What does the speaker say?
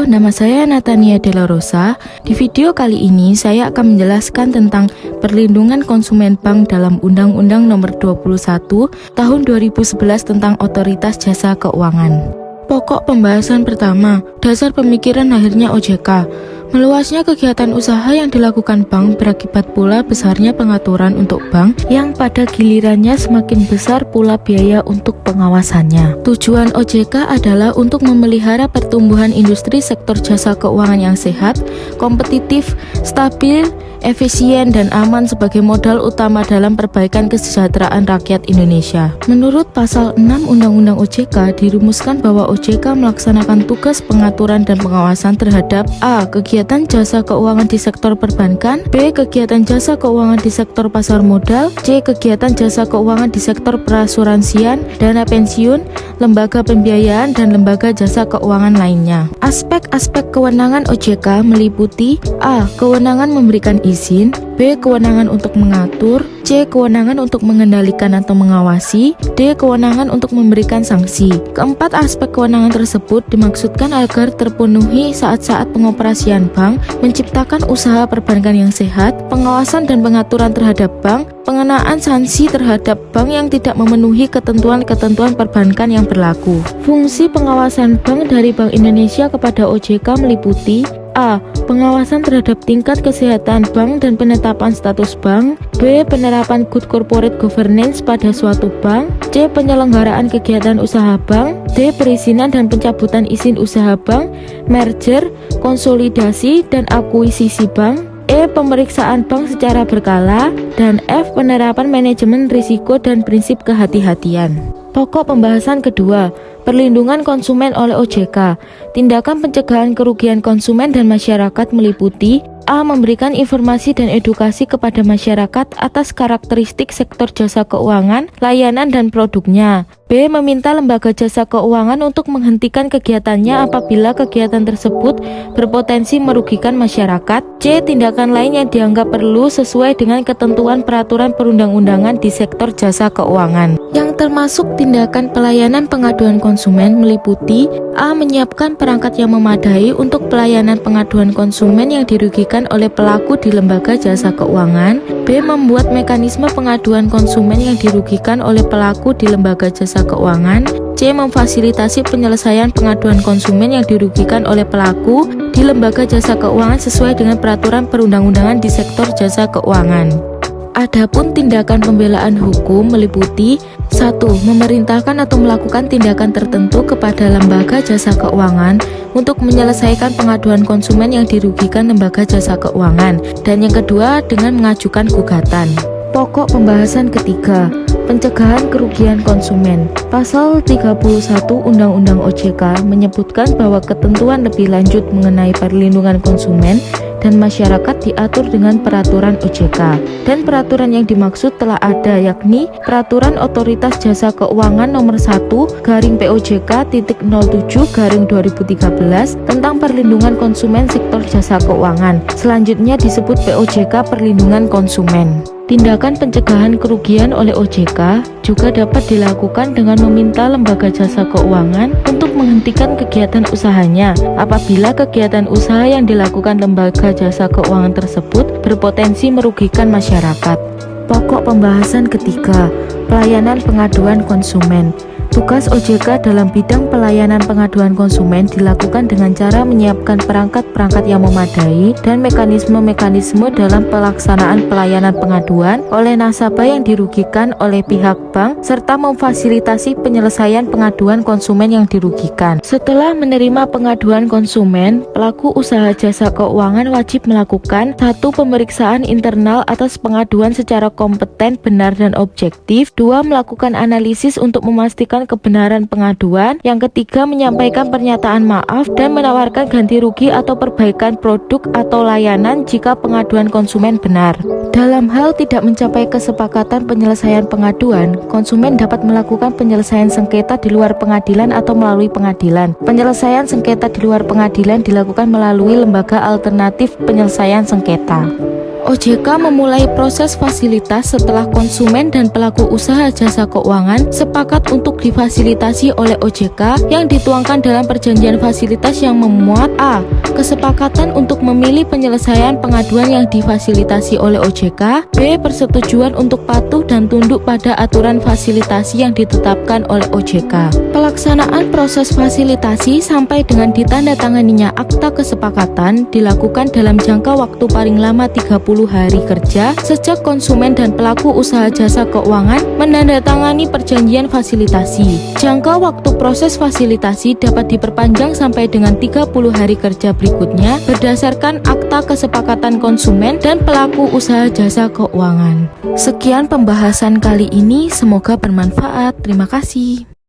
Halo, nama saya Natania Della Rosa. Di video kali ini saya akan menjelaskan tentang perlindungan konsumen bank dalam Undang-Undang Nomor 21 Tahun 2011 tentang Otoritas Jasa Keuangan. Pokok pembahasan pertama, dasar pemikiran lahirnya OJK. Meluasnya kegiatan usaha yang dilakukan bank berakibat pula besarnya pengaturan untuk bank yang pada gilirannya semakin besar pula biaya untuk pengawasannya. Tujuan OJK adalah untuk memelihara pertumbuhan industri sektor jasa keuangan yang sehat, kompetitif, stabil, efisien, dan aman sebagai modal utama dalam perbaikan kesejahteraan rakyat Indonesia. Menurut pasal 6 Undang-Undang OJK dirumuskan bahwa OJK melaksanakan tugas pengaturan dan pengawasan terhadap A. Kegiatan jasa keuangan di sektor perbankan, B. Kegiatan jasa keuangan di sektor pasar modal, C. Kegiatan jasa keuangan di sektor perasuransian, dana pensiun, lembaga pembiayaan, dan lembaga jasa keuangan lainnya. Aspek-aspek kewenangan OJK meliputi A. Kewenangan memberikan izin, B. Kewenangan untuk mengatur, C. Kewenangan untuk mengendalikan atau mengawasi, D. Kewenangan untuk memberikan sanksi. Keempat aspek kewenangan tersebut dimaksudkan agar terpenuhi saat-saat pengoperasian bank, menciptakan usaha perbankan yang sehat, pengawasan dan pengaturan terhadap bank, pengenaan sanksi terhadap bank yang tidak memenuhi ketentuan-ketentuan perbankan yang berlaku. Fungsi pengawasan bank dari Bank Indonesia kepada OJK meliputi A. Pengawasan terhadap tingkat kesehatan bank dan penetapan status bank, B. Penerapan good corporate governance pada suatu bank, C. Penyelenggaraan kegiatan usaha bank, D. Perizinan dan pencabutan izin usaha bank, merger, konsolidasi, dan akuisisi bank, E. Pemeriksaan bank secara berkala, dan F. Penerapan manajemen risiko dan prinsip kehati-hatian. Pokok pembahasan kedua, perlindungan konsumen oleh OJK. Tindakan pencegahan kerugian konsumen dan masyarakat meliputi A. Memberikan informasi dan edukasi kepada masyarakat atas karakteristik sektor jasa keuangan, layanan, dan produknya. B. Meminta lembaga jasa keuangan untuk menghentikan kegiatannya apabila kegiatan tersebut berpotensi merugikan masyarakat. C. Tindakan lain yang dianggap perlu sesuai dengan ketentuan peraturan perundang-undangan di sektor jasa keuangan. Yang termasuk tindakan pelayanan pengaduan konsumen meliputi A. Menyiapkan perangkat yang memadai untuk pelayanan pengaduan konsumen yang dirugikan oleh pelaku di lembaga jasa keuangan. B. Membuat mekanisme pengaduan konsumen yang dirugikan oleh pelaku di lembaga jasa keuangan. C. Memfasilitasi penyelesaian pengaduan konsumen yang dirugikan oleh pelaku di lembaga jasa keuangan sesuai dengan peraturan perundang-undangan di sektor jasa keuangan. Adapun tindakan pembelaan hukum meliputi 1. Memerintahkan atau melakukan tindakan tertentu kepada lembaga jasa keuangan untuk menyelesaikan pengaduan konsumen yang dirugikan lembaga jasa keuangan, dan yang kedua dengan mengajukan gugatan. Pokok pembahasan ketiga, pencegahan kerugian konsumen. Pasal 31 Undang-Undang OJK menyebutkan bahwa ketentuan lebih lanjut mengenai perlindungan konsumen dan masyarakat diatur dengan peraturan OJK, dan peraturan yang dimaksud telah ada, yakni Peraturan Otoritas Jasa Keuangan Nomor 1/POJK.07/2013 tentang perlindungan konsumen sektor jasa keuangan. Selanjutnya disebut POJK Perlindungan Konsumen. Tindakan pencegahan kerugian oleh OJK juga dapat dilakukan dengan meminta lembaga jasa keuangan untuk menghentikan kegiatan usahanya apabila kegiatan usaha yang dilakukan lembaga jasa keuangan tersebut berpotensi merugikan masyarakat. Pokok pembahasan ketiga, pelayanan pengaduan konsumen. Tugas OJK dalam bidang pelayanan pengaduan konsumen dilakukan dengan cara menyiapkan perangkat-perangkat yang memadai dan mekanisme-mekanisme dalam pelaksanaan pelayanan pengaduan oleh nasabah yang dirugikan oleh pihak bank, serta memfasilitasi penyelesaian pengaduan konsumen yang dirugikan. Setelah menerima pengaduan konsumen, pelaku usaha jasa keuangan wajib melakukan 1. Pemeriksaan internal atas pengaduan secara kompeten, benar, dan objektif. 2. Melakukan analisis untuk memastikan kebenaran pengaduan. Yang ketiga, menyampaikan pernyataan maaf dan menawarkan ganti rugi atau perbaikan produk atau layanan jika pengaduan konsumen benar. Dalam hal tidak mencapai kesepakatan penyelesaian pengaduan, konsumen dapat melakukan penyelesaian sengketa di luar pengadilan atau melalui pengadilan. Penyelesaian sengketa di luar pengadilan dilakukan melalui lembaga alternatif penyelesaian sengketa. OJK memulai proses fasilitas setelah konsumen dan pelaku usaha jasa keuangan sepakat untuk difasilitasi oleh OJK yang dituangkan dalam perjanjian fasilitas yang memuat a. Kesepakatan untuk memilih penyelesaian pengaduan yang difasilitasi oleh OJK, b. Persetujuan untuk patuh dan tunduk pada aturan fasilitasi yang ditetapkan oleh OJK. Pelaksanaan proses fasilitasi sampai dengan ditandatanganinya akta kesepakatan dilakukan dalam jangka waktu paling lama 30 hari kerja sejak konsumen dan pelaku usaha jasa keuangan menandatangani perjanjian fasilitasi. Jangka waktu proses fasilitasi dapat diperpanjang sampai dengan 30 hari kerja berikutnya berdasarkan akta kesepakatan konsumen dan pelaku usaha jasa keuangan. Sekian pembahasan kali ini, semoga bermanfaat. Terima kasih.